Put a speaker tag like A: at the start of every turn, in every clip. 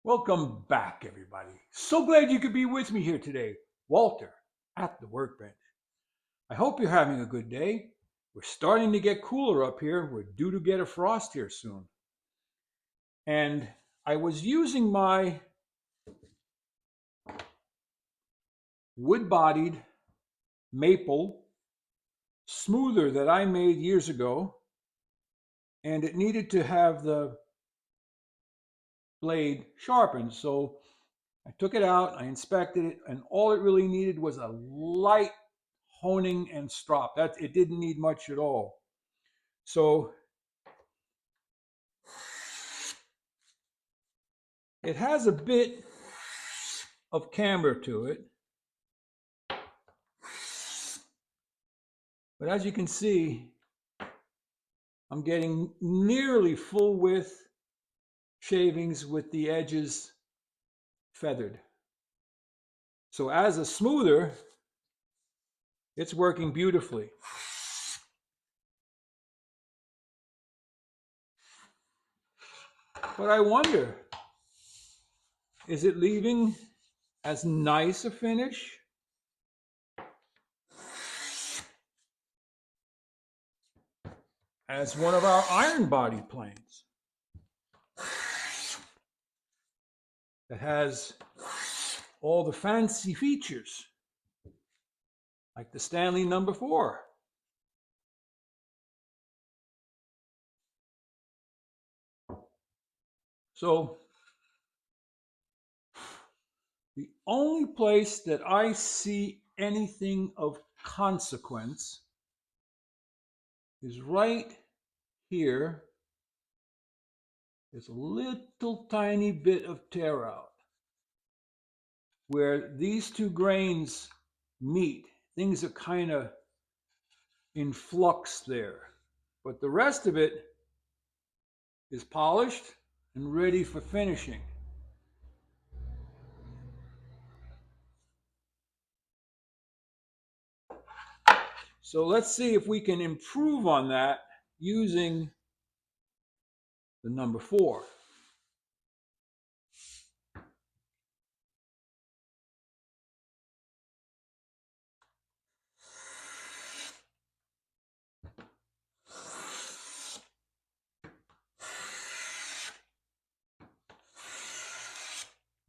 A: Welcome back, everybody. So glad you could be with me here today. Walter at the workbench. I hope you're having a good day. We're starting to get cooler up here. We're due to get a frost here soon. And I was using my wood bodied maple smoother that I made years ago, and it needed to have the blade sharpened. So I took it out, I inspected it, and all it really needed was a light honing and strop. It didn't need much at all. So it has a bit of camber to it. But as you can see, I'm getting nearly full width shavings with the edges feathered. So as a smoother, it's working beautifully. But I wonder, is it leaving as nice a finish as one of our iron body planes that has all the fancy features like the Stanley number 4? So the only place that I see anything of consequence is right here. There's a little tiny bit of tear out where these two grains meet. Things are kind of in flux there, but the rest of it is polished and ready for finishing. So let's see if we can improve on that using the number 4.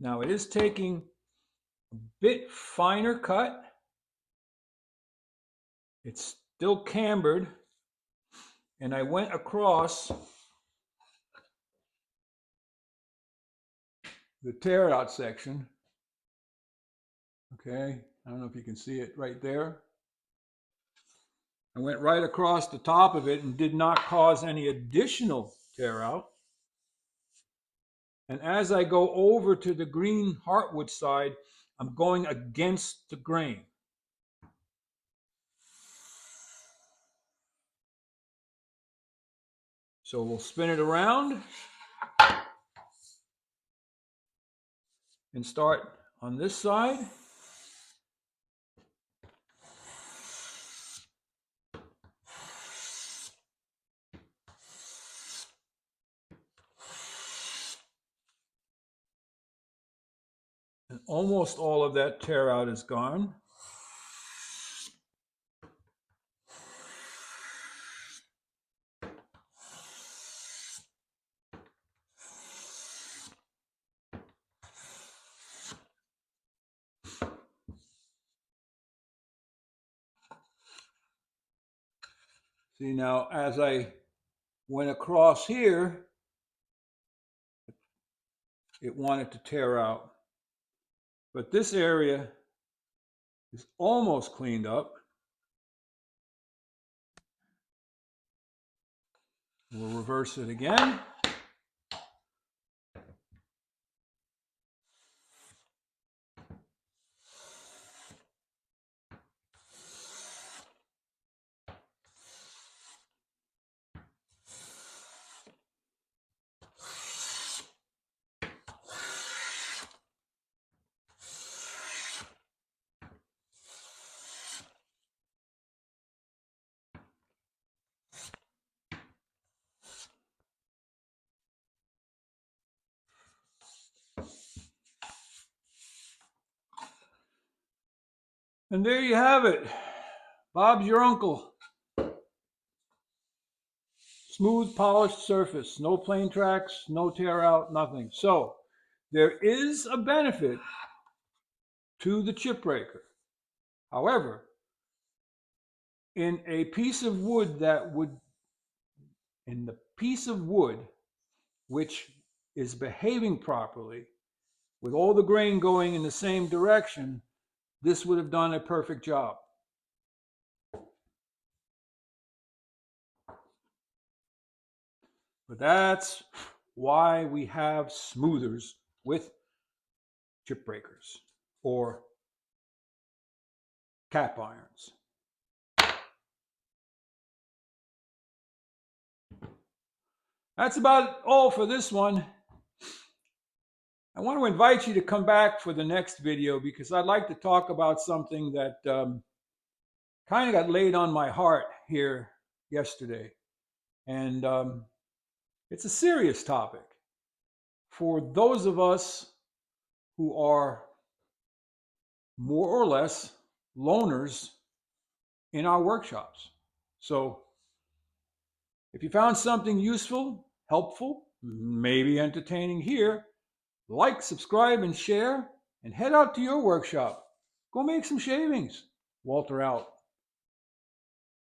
A: Now it is taking a bit finer cut. It's still cambered, and I went across the tear out section. Okay, I don't know if you can see it right there. I went right across the top of it and did not cause any additional tear out. And as I go over to the green heartwood side, I'm going against the grain. So we'll spin it around and start on this side. And almost all of that tear out is gone. See, now as I went across here, it wanted to tear out. But this area is almost cleaned up. We'll reverse it again. And there you have it. Bob's your uncle. Smooth, polished surface. No plane tracks, no tear out, nothing. So there is a benefit to the chip breaker. However, in a piece of wood in the piece of wood which is behaving properly, with all the grain going in the same direction, this would have done a perfect job. But that's why we have smoothers with chip breakers or cap irons. That's about all for this one. I want to invite you to come back for the next video because I'd like to talk about something that kind of got laid on my heart here yesterday. And it's a serious topic for those of us who are more or less loners in our workshops. So if you found something useful, helpful, maybe entertaining here, like, subscribe, and share, and head out to your workshop. Go make some shavings. Walter out.